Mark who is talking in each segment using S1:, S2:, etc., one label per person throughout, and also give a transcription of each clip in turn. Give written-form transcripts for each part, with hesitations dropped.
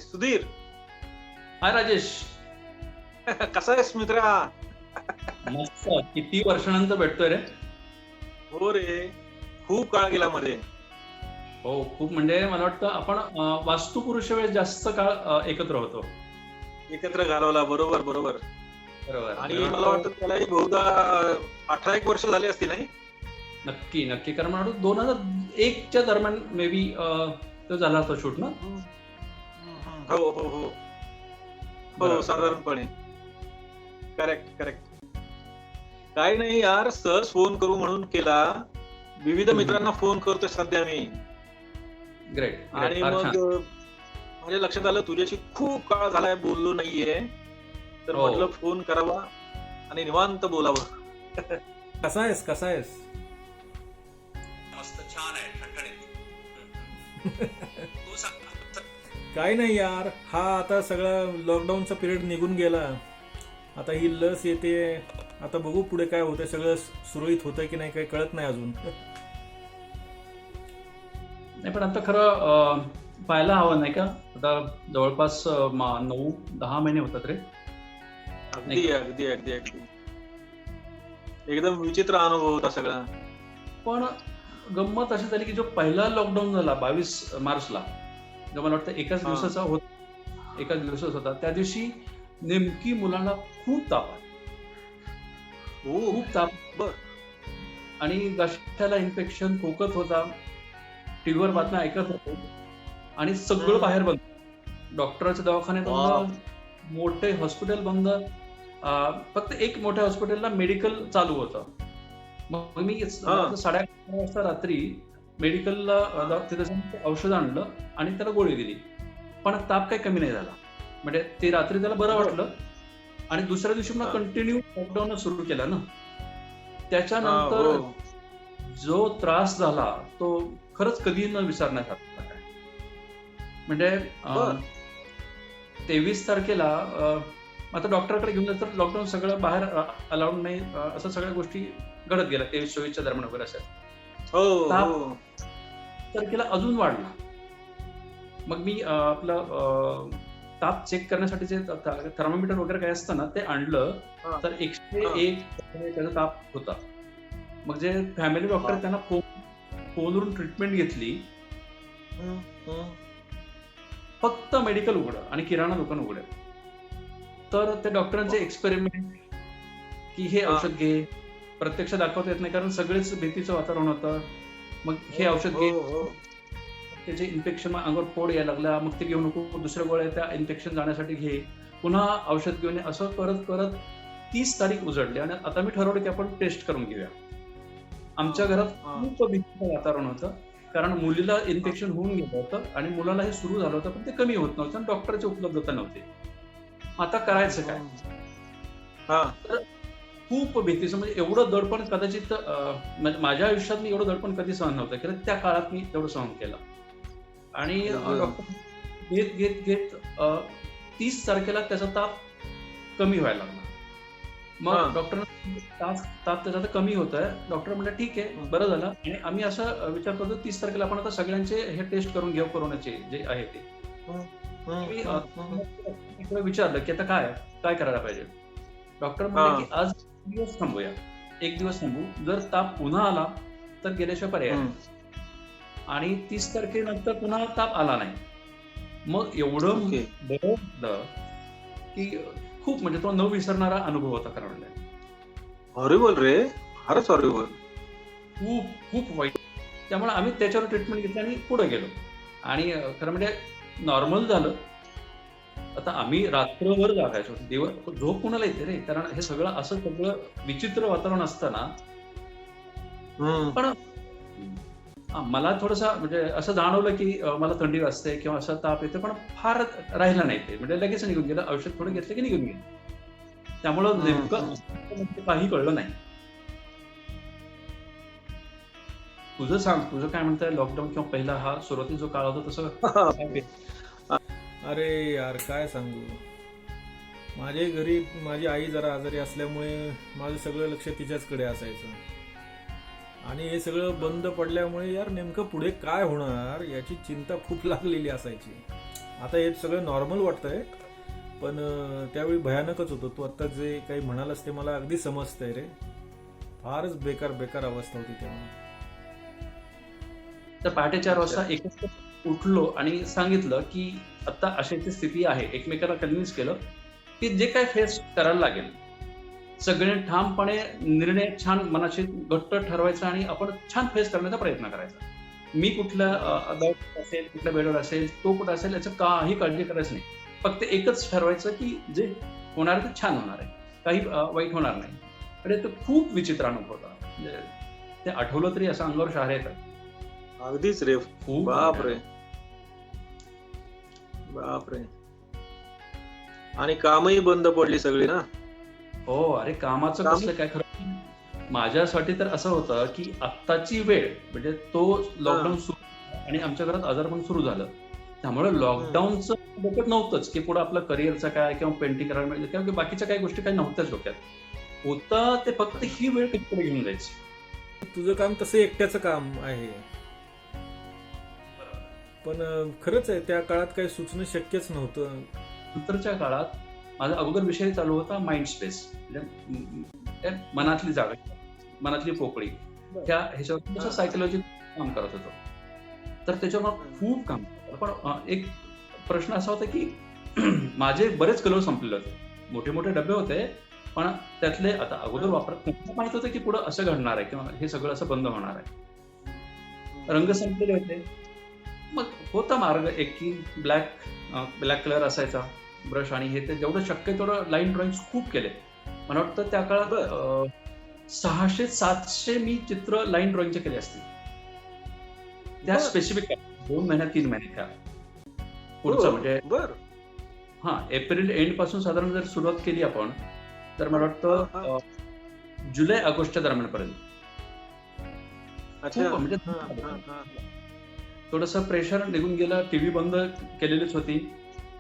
S1: सुधीर.
S2: हाय राजेश.
S1: कसा आहेस मित्रा?
S2: मस्त. किती वर्षानंतर भेटतोय रे.
S1: हो रे, खूप काळ गेला मध्ये.
S2: हो, खूप. म्हणजे मला वाटतं आपण वास्तुपुरुष वेळेस जास्त काळ एकत्र होतो.
S1: एकत्र घालवला. बरोबर बरोबर.
S2: बरोबर.
S1: आणि मला वाटतं त्यालाही बहुधा 18 वर्ष झाली असतील नाही?
S2: नक्की नक्की. कारण मला वाटतं 2001च्या दरम्यान मे बी तो झाला होता शूट ना.
S1: हो हो हो हो, साधारणपणे. Correct correct. काही नाही यार, सहज फोन करू म्हणून केला. विविध मित्रांना फोन करतोय सध्या मी.
S2: ग्रेट.
S1: आणि मग माझ्या लक्षात आलं तुझ्याशी खूप काळ झालाय बोललो नाहीये, तर म्हटलं फोन करावा आणि निवांत बोलावं.
S3: कसा आहेस?
S2: मस्त, छान आहे, ठणठणीत. तू सांग.
S3: काही नाही यार, हा आता सगळा लॉकडाऊनचा पिरियड निघून गेला. आता ही लस येते, आता बघू पुढे काय होतंय. सगळं सुरळीत होतंय की नाही काही कळत नाही अजून.
S2: नाही पण आता खरं पाहायला हवं नाही का. आता जवळपास 9-10 महिने होतात रे.
S1: अगदी अगदी अगदी अगदी. एकदम विचित्र अनुभव होता सगळा.
S2: पण गंमत अशी झाली की जो पहिला लॉकडाऊन झाला 22 मार्चला, जो मला वाटतं एकाच दिवसाचा होता, त्या दिवशी नेमकी मुलांना खूप ताप आला. खूप ताप.
S1: बर.
S2: आणि घशाला इन्फेक्शन, खोकत होता. टीव्हीवर बातम्या ऐकत होतो आणि सगळं बाहेर बंद. डॉक्टरांचे दवाखाने बंद, मोठे हॉस्पिटल बंद. फक्त एक मोठ्या हॉस्पिटलला मेडिकल चालू होतं. मग मी 11:30 वाजता रात्री मेडिकलला तिथे जाऊन औषध आणलं आणि त्याला गोळी दिली. पण ताप काही कमी नाही झाला. म्हणजे ते रात्री त्याला बरं वाटलं आणि दुसऱ्या दिवशी मला कंटिन्यू लॉकडाऊन सुरू केला ना. त्याच्यानंतर जो त्रास झाला तो खरंच कधी न विसरण्यासारखा काय. म्हणजे 23 तारखेला आता डॉक्टरकडे घेऊन जातं, लॉकडाऊन सगळं बाहेर अलाउड नाही, असं सगळ्या गोष्टी घडत गेल्या 23-24च्या दरम्यान वगैरे असेल. ताप तारखेला अजून वाढला. मग मी आपलं ताप चेक करण्यासाठी जे थर्मामीटर वगैरे काय असतं ना ते आणलं, तर 101 त्याचा ताप होता. मग जे फॅमिली डॉक्टर त्यांना फोनवरून ट्रीटमेंट घेतली. फक्त मेडिकल उघडं आणि किराणा दुकान उघडं. तर त्या डॉक्टरांचे एक्सपेरिमेंट की हे औषध घे, प्रत्यक्ष दाखवता येत नाही कारण सगळेच भीतीचं वातावरण होतं. मग हे औषध घे, त्याचे इन्फेक्शन अंगावर फोड यायला लागला, मग ते घेऊ नको, दुसऱ्या गोळ्या त्या इन्फेक्शन जाण्यासाठी घे, पुन्हा औषध घेऊन ये, असं करत करत 30 तारीख उजडली. आणि आता मी ठरवलं की आपण टेस्ट करून घेऊया. आमच्या घरात खूप भीतीचं वातावरण होतं कारण मुलीला इन्फेक्शन होऊन गेलं होतं आणि मुलाला हे सुरू झालं होतं, पण ते कमी होत नव्हतं आणि डॉक्टरची उपलब्धता नव्हती. आता करायचं काय. तर खूप भीतीचं, म्हणजे एवढं दडपण कदाचित माझ्या आयुष्यात मी एवढं दडपण कधी सहन नव्हतं केलं. त्या काळात मी तेवढं सहन केलं. आणि डॉक्टर घेत 30 तारखेला त्याचा ताप कमी व्हायला लागला. मग डॉक्टरना ताप त्याचा कमी होत आहे. डॉक्टर म्हणलं ठीक आहे, बरं झालं. आणि आम्ही असं विचार करतो 30 तारखेला आपण आता सगळ्यांचे हे टेस्ट करून घेऊ कोरोनाचे जे आहे ते. मी विचारलं की आता काय करायला पाहिजे. डॉक्टर म्हणले की आज दिवस थांबूया, 1 दिवस थांबू. जर ताप पुन्हा आला तर गेल्याशिवाय पर्याय. आणि 30 तारखेनंतर पुन्हा ताप आला नाही. मग एवढं बरं की खूप, म्हणजे तो न विसरणारा अनुभव होता कराडला.
S1: हॉरिबल रे, खरंच हॉरिबल.
S2: खूप खूप वाईट. त्यामुळे आम्ही त्याच्यावर ट्रीटमेंट घेतली आणि पुढे गेलो. आणि खरं म्हणजे नॉर्मल झालं. आता आम्ही रात्रभर जागायचो. झोप कुणाला येते रे, कारण हे सगळं असं सगळं विचित्र वातावरण असताना. पण मला थोडंसं म्हणजे असं जाणवलं की मला थंडी वाजते किंवा असं ताप येतो, पण फार राहिला नाही ते. म्हणजे लगेच निघून गेलं. औषध थोडं घेतलं की निघून गेलं. त्यामुळं नेमकं काही कळलं नाही. तुझं सांग, तुझं काय म्हणताय. लॉकडाऊन किंवा पहिला हा सुरुवातीचा जो काळ होता तसं.
S3: अरे यार काय सांगू, माझ्या घरी माझी आई जरा आजारी असल्यामुळे माझं सगळं लक्ष तिच्याचकडे असायचं. आणि हे सगळं बंद पडल्यामुळे यार नेमकं पुढे काय होणार याची चिंता खूप लागलेली असायची. आता हे सगळं नॉर्मल वाटतंय, पण त्यावेळी भयानकच होतं. तू आता जे काही म्हणालास ते मला अगदी समजतंय रे. फारच बेकार बेकार अवस्था होती तेव्हा.
S2: तर पहाटे 4 वाजता एकच उठलो आणि सांगितलं की आता अशी स्थिती आहे. एकमेकाला कन्व्हिन्स केलं की जे काय फेस करायला लागेल सगळे ठामपणे निर्णय छान मनाशी घट्ट ठरवायचा आणि आपण छान फेस करण्याचा प्रयत्न करायचा. मी कुठल्या असेल, कुठल्या बेडवर असेल, तो कुठं असेल याचं काही काळजी करायचं नाही. फक्त एकच ठरवायचं की जे होणार आहे ते छान होणार आहे, काही वाईट होणार नाही. आणि तो खूप विचित्र अनुभव होता. म्हणजे ते आठवलं तरी असं अंगावर शहारे येतात.
S1: अगदीच रे.
S2: खूप
S1: बापरे बापरे. आणि कामही बंद पडली सगळी ना.
S2: हो, अरे कामाचं कसलं काय. खरं माझ्यासाठी तर असं होतं की आत्ताची वेळ म्हणजे तो लॉकडाऊन सुरू आणि आमच्या घरात आजार पण सुरू झालं. त्यामुळे लॉकडाऊनचं डोक्यात नव्हतंच की पुढे आपलं करिअरचं काय किंवा पेंटिंग करायला मिळेल किंवा बाकीच्या काही गोष्टी काही नव्हत्याच डोक्यात. होतं ते फक्त ही वेळ कधीकडे घेऊन जायची.
S3: तुझं काम तसं एकट्याचं काम आहे, पण खरंच आहे त्या काळात काही सुचणं शक्यच नव्हतं.
S2: नंतरच्या काळात माझा अगोदर विषय चालू होता माइंड स्पेस, म्हणजे मनातली जागा, मनातली पोकळी. त्या ह्याच्यावर सायकोलॉजी काम करत होतो. तर त्याच्यावर खूप काम केलं. पण एक प्रश्न असा होता की माझे बरेच कलर संपलेले होते. मोठे मोठे डबे होते, पण त्यातले आता अगोदर वापरत माहित होतं की पुढे असं घडणार आहे किंवा हे सगळं असं बंद होणार आहे. रंग संपलेले होते. मग होता मार्ग एक की ब्लॅक कलर असायचा, ब्रश आणि हे ते जेवढं शक्य तेवढं लाईन ड्रॉइंग खूप केले. मला वाटतं त्या काळात 600-700 मी चित्र लाईन ड्रॉइंगचे केले असतील. त्या स्पेसिफिक 2 महिन्यात 3 महिन्यात पुढचं म्हणजे एप्रिल एंड पासून साधारण जर सुरुवात केली आपण तर मला वाटतं जुलै ऑगस्टच्या दरम्यान पर्यंत. म्हणजे थोडस प्रेशर निघून गेलं. टीव्ही बंद केलेलीच होती.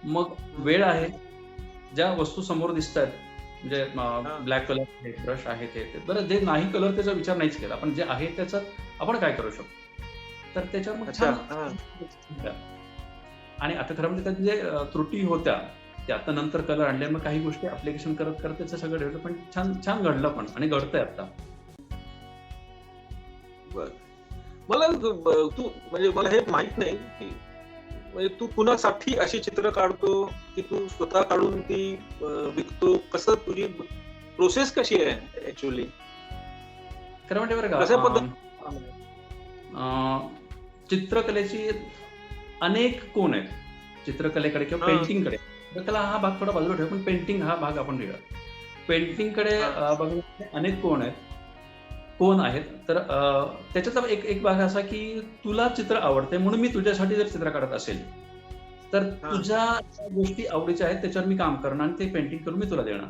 S2: मग वेळ आहे, ज्या वस्तू समोर दिसतात म्हणजे ब्लॅक कलर आहे, ब्रश आहे, ते बरं जे नाही कलर त्याचा विचार नाहीच केला. पण जे आहे त्याचं आपण काय करू शकतो तर त्याच्यावर मग छान. आणि आता खरं म्हणजे त्यात जे त्रुटी होत्या ते आता नंतर कलर आणले. मग काही गोष्टी ऍप्लिकेशन करत करत त्याचं सगळं ठेवलं. पण छान छान घडलं पण आणि घडतंय आता.
S1: मला तू म्हणजे मला हे माहित नाही की म्हणजे तू कुणासाठी अशी चित्र काढतो की तू स्वतः काढून ती विकतो, कसं तुझी प्रोसेस कशी आहे ऍक्च्युअली?
S2: खरं म्हणजे बरं
S1: कशा
S2: का
S1: पद्धतीने
S2: चित्रकलेची अनेक कोण आहेत. चित्रकलेकडे किंवा पेंटिंगकडे, चित्रकला हा भाग थोडा बाजूला ठेव, पण पेंटिंग हा भाग आपण घेऊया. पेंटिंगकडे बघण्याचे अनेक कोण आहेत. तर त्याच्यात एक भाग असा की तुला चित्र आवडते म्हणून मी तुझ्यासाठी जर चित्र काढत असेल तर तुझ्या गोष्टी आवडीच्या आहेत त्याच्यावर मी काम करणार आणि ते पेंटिंग करून मी तुला देणार.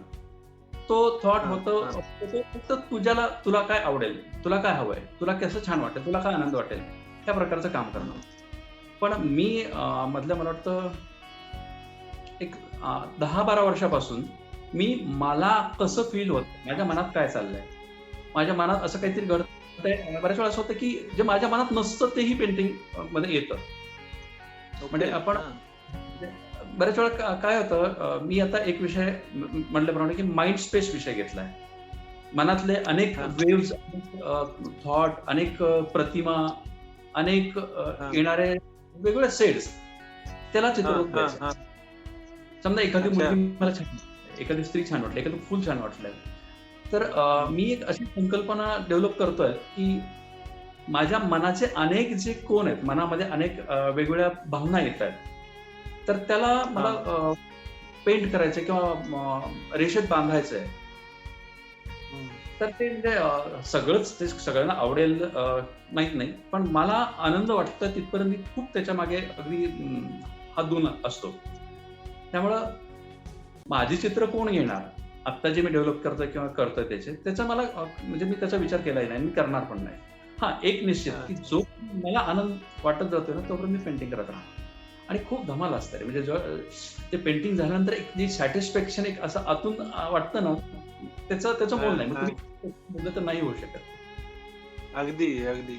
S2: तो थॉट होतो फक्त तुला काय आवडेल, तुला काय हवंय, तुला कसं छान वाटेल, तुला काय आनंद वाटेल, त्या प्रकारचं काम करणं. पण मी मधल्या मला वाटतं एक 10-12 वर्षापासून मी मला कसं फील होत, माझ्या मनात काय चाललंय, माझ्या मनात असं काहीतरी घडतंय. बऱ्याच वेळा असं होतं की जे माझ्या मनात नसतं तेही पेंटिंग मध्ये येतं. म्हणजे आपण बऱ्याच वेळा काय होतं, मी आता एक विषय म्हटल्याप्रमाणे की माइंड स्पेस विषय घेतलाय. मनातले अनेक वेव्स, थॉट, अनेक प्रतिमा, अनेक येणारे वेगवेगळे सेट्स, त्याला चित्ररूप द्यायचं. समजा एखादी मुलगी मला छान वाटते, एखादी स्त्री छान वाटली, एखादं फुल छान वाटलंय, तर मी एक अशी संकल्पना डेव्हलप करतोय की माझ्या मनाचे अनेक जे कोण आहेत, मनामध्ये अनेक वेगवेगळ्या भावना येत आहेत, तर त्याला मला पेंट करायचंय किंवा रेषेत बांधायचंय. तर ते म्हणजे सगळंच ते सगळ्यांना आवडेल माहित नाही, पण मला आनंद वाटतं तिथपर्यंत मी खूप त्याच्या मागे अगदी हादून असतो. त्यामुळं माझी चित्र कोण घेणार आत्ता जे मी डेव्हलप करतोय किंवा करतोय त्याचा मला म्हणजे मी त्याचा विचार केलाही नाही, मी करणार पण नाही. हा एक निश्चित की जो मला आनंद वाटत जातोय ना तोपर्यंत मी पेंटिंग करत राहतो. आणि खूप धमाल असते म्हणजे ते पेंटिंग झाल्यानंतर एक जी सॅटिस्फॅक्शन एक असं आतून वाटतं ना, त्याचं मोल नाही. मग तुम्ही तर नाही होऊ शकत.
S1: अगदी अगदी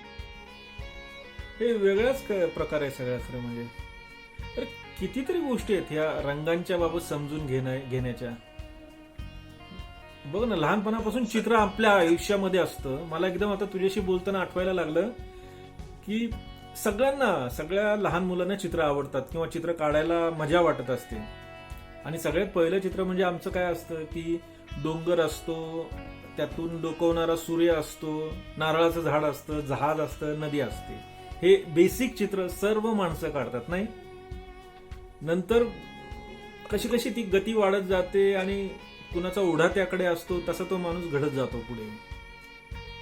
S3: हे वेगळाच प्रकार आहे सगळ्या खरं म्हणजे. तर कितीतरी गोष्टी आहेत ह्या रंगांच्या बाबत समजून घेण्याच्या. बघ ना, लहानपणापासून चित्र आपल्या आयुष्यामध्ये असतं. मला एकदम आता तुझ्याशी बोलताना आठवायला लागलं की सगळ्या लहान मुलांना चित्र आवडतात किंवा चित्र काढायला मजा वाटत असते. आणि सगळ्यात पहिलं चित्र म्हणजे आमचं काय असतं की डोंगर असतो, त्यातून डोकवणारा सूर्य असतो, नारळाचं झाड असतं, जहाज असतं, नदी असते. हे बेसिक चित्र सर्व माणसं काढतात नाही. नंतर कशी कशी ती गती वाढत जाते आणि कुणाचा ओढा त्याकडे असतो, तसा तो माणूस घडत जातो पुढे.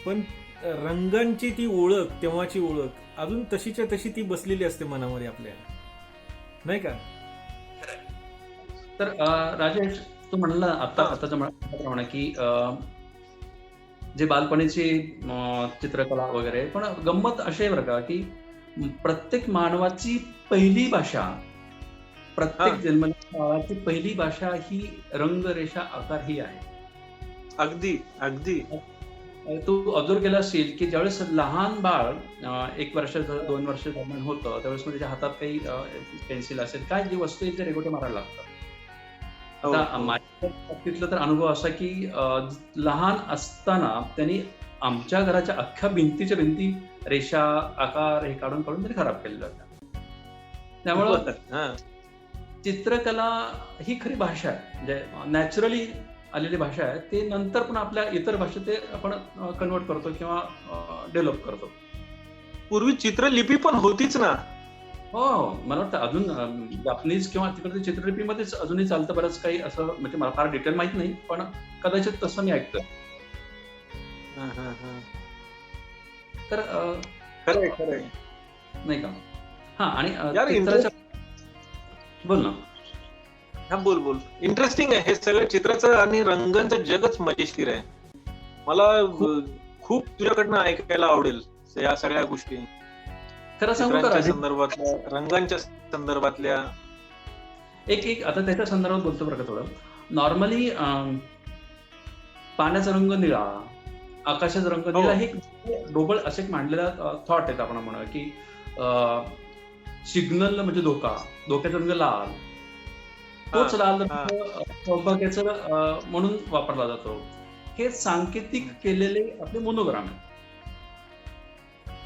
S3: पण रंगांची ती ओळख, तेव्हाची ओळख अजून तशीच्या तशी ती बसलेली असते मनामध्ये आपल्या, नाही का?
S2: तर राजेश, तू म्हणला आताच्या प्रमाणे की जे बालपणीची चित्रकला वगैरे, पण गंमत अशी आहे बरं का की प्रत्येक मानवाची पहिली भाषा, प्रत्येक जन्मलेल्या बाळाची पहिली भाषा ही रंगरेषा आकार ही आहे.
S1: अगदी अगदी.
S2: तू ऑब्झर्व केलं असेल की ज्यावेळेस लहान बाळ 1 वर्ष 2 वर्ष दरम्यान होतं, त्यावेळेस त्याच्या हातात काही पेन्सिल असेल, काय जी वस्तू येईल ते रेगोटे मारायला लागतात. आता माझ्या बाबतीतला तर अनुभव असा की लहान असताना त्यांनी आमच्या घराच्या अख्ख्या भिंती रेषा आकार हे काढून त्यांनी खराब केलेल्या होत्या. त्यामुळं चित्रकला ही खरी भाषा आहे, म्हणजे नॅचरली आलेली भाषा आहे. ते नंतर पण आपल्या इतर भाषेत ते आपण कन्वर्ट करतो किंवा डेव्हलप करतो.
S1: पूर्वी चित्रलिपी पण होतीच ना.
S2: हो, मला वाटतं अजून जापनीज किंवा तिकडच्या चित्रलिपीमध्येच अजूनही चालतं बरंच काही असं, म्हणजे मला फार डिटेल माहित नाही, पण कदाचित तसं मी ऐकतोय. तर
S1: खरंय
S2: नाही का? हा, आणि
S1: यार
S2: बोल ना.
S1: हा, बोल. इंटरेस्टिंग आहे हे सगळं. चित्राचं आणि रंगांचं जगच मजेशीर आहे. मला खूप तुझ्याकडनं ऐकायला आवडेल या सगळ्या गोष्टी,
S2: खरं सांगू का
S1: चित्रांच्या संदर्भातल्या, रंगांच्या संदर्भातल्या.
S2: एक आता त्याच्या संदर्भात बोलतो बरं का थोडं. नॉर्मली पाण्याचा रंग निळा, आकाशाचा रंग निळा, हे ढोबळ असे एक मांडलेला थॉट आहेत आपण म्हणा की सिग्नल म्हणजे धोक्याचा रंग लाल, तोच लाल रंग सौभाग्याचं म्हणून वापरला जातो. हे सांकेतिक केलेले आपले मोनोग्राम आहेत.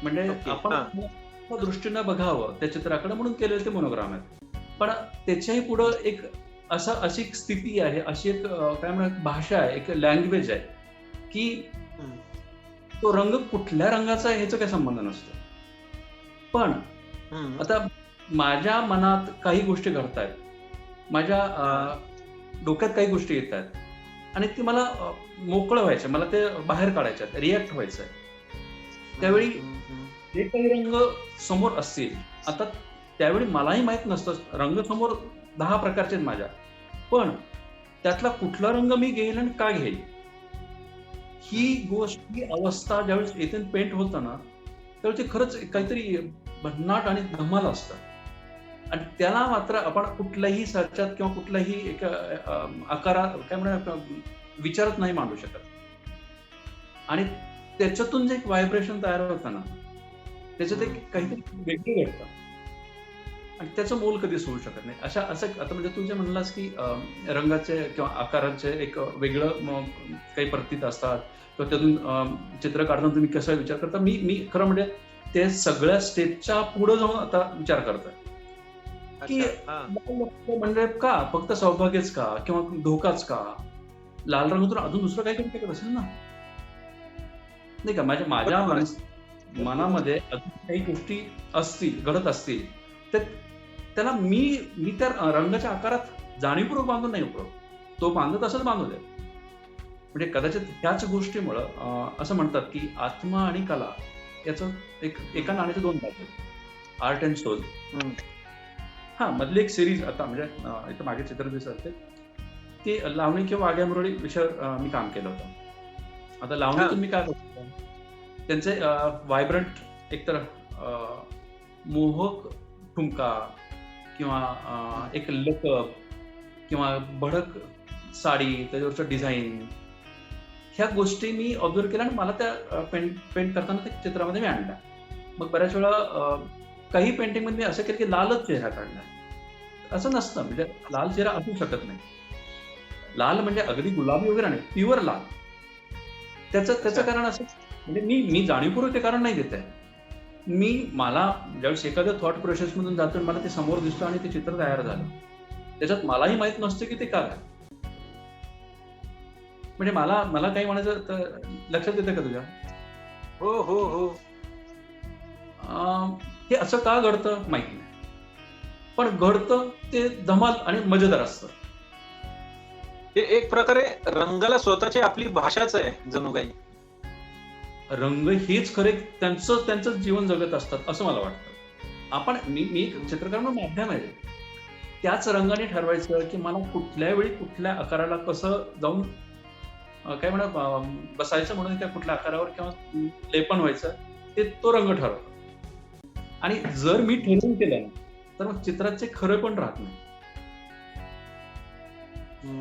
S2: म्हणजे आपण त्या दृष्टीनं बघावं त्या चित्राकडे म्हणून केलेले ते मोनोग्राम आहेत. पण त्याच्याही पुढं एक अशी एक स्थिती आहे, अशी एक काय म्हणतात भाषा आहे, एक लँग्वेज आहे की तो रंग कुठल्या रंगाचा आहे ह्याचा काही संबंध नसतो. पण आता माझ्या मनात काही गोष्टी घडतायत, माझ्या डोक्यात काही गोष्टी येत आहेत आणि ते मला मोकळं व्हायचं, मला ते बाहेर काढायचं, रिॲक्ट व्हायचं. त्यावेळी जे काही रंग समोर असतील, आता त्यावेळी मलाही माहित नसतं, रंग समोर 10 प्रकारचे आहेत माझ्या, पण त्यातला कुठला रंग मी घेईल आणि का घेईल ही गोष्ट, ही अवस्था ज्यावेळेस येथे पेंट होतं ना, त्यावेळी ते खरंच काहीतरी भन्नाट आणि धमाल असतं. आणि त्याला मात्र आपण कुठल्याही सर्चात किंवा कुठल्याही एक आकारात काय म्हणा विचारत नाही मांडू शकत. आणि त्याच्यातून जे एक व्हायब्रेशन तयार होतं ना, त्याच्यात एक काहीतरी वेगळं घडतं आणि त्याचं मोल कधीच होऊ शकत नाही. असं आता म्हणजे तू जे म्हणलास की रंगाचे किंवा आकाराचे एक वेगळं काही प्रतीत असतात किंवा त्यातून चित्र काढताना तुम्ही कसा विचार करता, मी खरं म्हणजे ते सगळ्या स्टेपच्या पुढे जाऊन आता विचार करतोय की म्हणजे का फक्त सौभाग्यच का किंवा धोकाच का, लाल रंगातून अजून दुसरं काही करू शकत असेल ना, नाही का? माझ्या मनामध्ये अजून काही गोष्टी असतील, घडत असतील, तर त्याला मी त्या रंगाच्या आकारात जाणीवपूर्वक बांधून नाही उपयोग, तो बांधत असत बांधू दे. म्हणजे कदाचित त्याच गोष्टीमुळं असं म्हणतात की आत्मा आणि कला याचं एका नाण्याचे 2 बाजू आहेत, आर्ट अँड सोल. हा, मधली एक सिरीज आता म्हणजे इथं मागे चित्र दिसत असते, ते लावणी किंवा वाघ्या-मुरळी विषयावर मी काम केलं होतं. आता लावणीतून मी काय करतो, त्यांचे व्हायब्रंट एकतर मोहक ठुमका किंवा एक लकब किंवा भडक साडी, त्याच्यावरचं डिझाईन, ह्या गोष्टी मी ऑब्झर्व केल्या आणि मला त्या पेंट करताना त्या चित्रामध्ये मी आणल्या. मग बऱ्याच वेळा काही पेंटिंगमध्ये मी असं केलं की लालच चेहरा काढला, असं नसतं. म्हणजे लाल चेहरा असू शकत नाही. लाल म्हणजे अगदी गुलाबी वगैरे नाही, प्युअर लाल. त्याचं कारण असं, म्हणजे मी जाणीवपूर्वक ते कारण नाही देत आहे. मला ज्यावेळेस एखाद्या थॉट प्रोसेसमधून जातो आणि मला ते समोर दिसतं आणि ते चित्र तयार झालं, त्याच्यात मलाही माहित नसतं की ते का आहे. म्हणजे मला काही म्हणायचं तर लक्षात येतं का तुझ्या?
S1: हो हो हो
S2: हे असं का घडतं माहित नाही, पण घडतं ते धमाल आणि मजेदार असतं.
S1: हे एक प्रकारे रंगाला स्वतःची आपली भाषाच आहे जणू काही.
S2: रंग हेच खरे त्यांचं जीवन जगत असतात असं मला वाटतं. मी एक चित्रकार म्हणून माध्यम आहे, त्याच रंगाने ठरवायचं की मला कुठल्या वेळी कुठल्या आकाराला कसं जाऊन काय म्हणा बसायचं, म्हणून त्या कुठल्या आकारावर किंवा लेपन व्हायचं, ते तो रंग ठरवतो. आणि जर मी ठरवून केलं ना, तर मग चित्राचे खरं पण राहत नाही.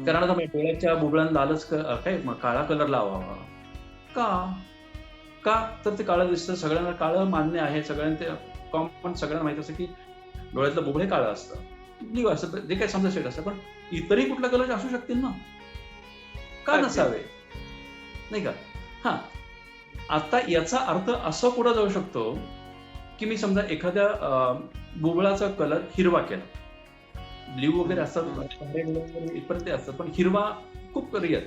S2: कारण आता डोळ्याच्या बुबळ्याला लालच काय काळा कलर लावावा का तर ते काळं दिसतं, सगळ्यांना काळं मान्य आहे, सगळ्यांना ते कॉमन, सगळ्यांना माहित असतं की डोळ्यातलं बुबळे काळं असतं, ब्ल्यू असतं, जे काही समजा शेड असतं. पण इतरही कुठल्या कलरचे असू शकतील ना, का नसावे, नाही का? हा, आता याचा अर्थ असा पुढे जाऊ शकतो की मी समजा एखाद्या बुबळाचा कलर हिरवा केला, ब्ल्यू वगैरे असतात, इथपर्यंत असतात, पण हिरवा खूप रिअल,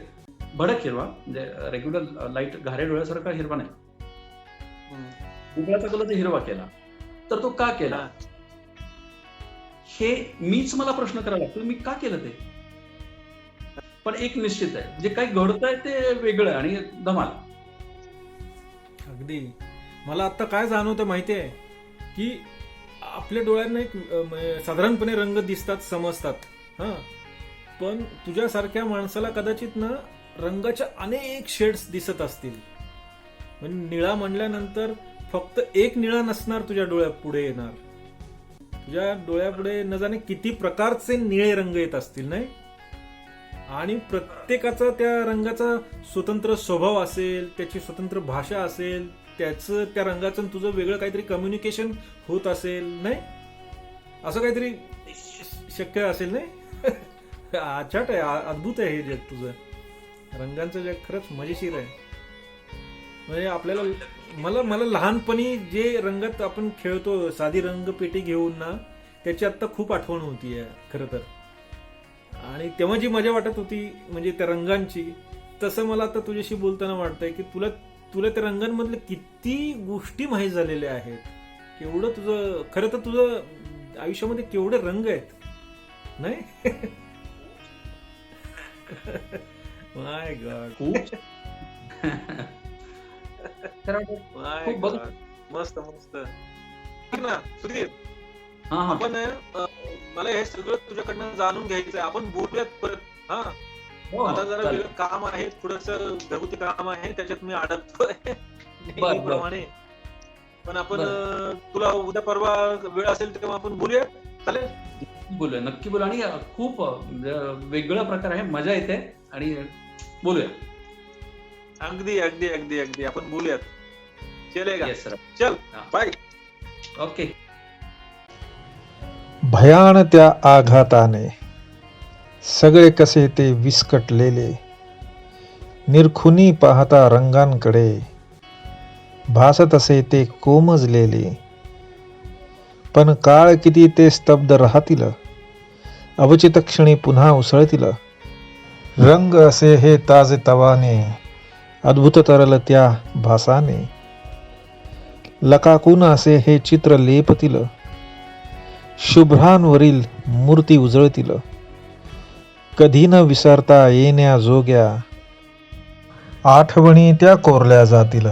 S2: भडक हिरवा, म्हणजे रेग्युलर लाईट घारे डोळ्यासारखा हिरवा नाही, बुबळाचा कलर हिरवा केला, तर तो का केला हे मीच मला प्रश्न करायला लागतो, मी का केलं ते. पण एक निश्चित आहे, जे काही घडतंय ते वेगळं आणि धमाल.
S3: अगदी मला आता काय जाणवतं माहितीये की आपल्या डोळ्यांना एक साधारणपणे रंग दिसतात, समजतात, हा, पण तुझ्यासारख्या माणसाला कदाचित ना रंगाच्या अनेक शेड्स दिसत असतील. म्हणजे निळा म्हणल्यानंतर फक्त एक निळा नसणार तुझ्या डोळ्यापुढे येणार, तुझ्या डोळ्यापुढे न जाणे किती प्रकारचे निळे रंग येत असतील, नाही? आणि प्रत्येकाचा त्या रंगाचा स्वतंत्र स्वभाव असेल, त्याची स्वतंत्र भाषा असेल, त्याचं त्या रंगाचं तुझं वेगळं काहीतरी कम्युनिकेशन होत असेल, नाही? असं काहीतरी शक्य असेल, नाही? अचाट आहे, अद्भुत आहे हे जग तुझं. रंगांचं जग खरंच मजेशीर आहे. म्हणजे आपल्याला मला लहानपणी जे रंगात आपण खेळतो, साधी रंगपेटी घेऊन ना, त्याची आता खूप आठवण होतीये खरं तर. आणि तेव्हा जी मजा वाटत होती म्हणजे त्या रंगांची, तसं मला आता तुझ्याशी बोलताना वाटतंय की तुला त्या रंगांमधले किती गोष्टी माहीत झालेल्या आहेत. केवढं तुझं, खरं तर तुझं आयुष्यामध्ये केवढे रंग आहेत, नाही? माय गॉड,
S2: खूप
S1: मस्त मस्त ना सुधीर.
S2: हा,
S1: आपण मला हे सगळं तुझ्याकडनं जाणून घ्यायचंय, आपण बोलूयात परत. हा, मला जरा वेगळं काम आहे, थोडस घरगुती काम आहे, त्याच्यात मी अडकतोय नेहमीप्रमाणे. पण आपण तुला उद्या परवा वेळ असेल तेव्हा आपण बोलूया, चालेल?
S2: बोलूया, नक्की बोलूया. आणि खूप वेगळा प्रकार आहे, मजा येते आणि बोलूया.
S1: अगदी अगदी अगदी अगदी आपण बोलूयात. चलेगा, चल बाय.
S2: ओके.
S4: भयान त्या आघाताने सगळे कसे ते विस्कटलेले, निरखुनी पाहता रंगांकडे भासत असे ते कोमजलेले. पण काळ किती ते स्तब्ध राहतील, अवचित क्षणी पुन्हा उसळतील. रंग असे हे ताजे तवाने, अद्भुत तरल त्या भासाने. लकाकून असे हे चित्र लेपतील, शुभ्रांवरील मूर्ती उजळतील. कधी न विसरता येण्या जोग्या आठवणी त्या कोरल्या जातील.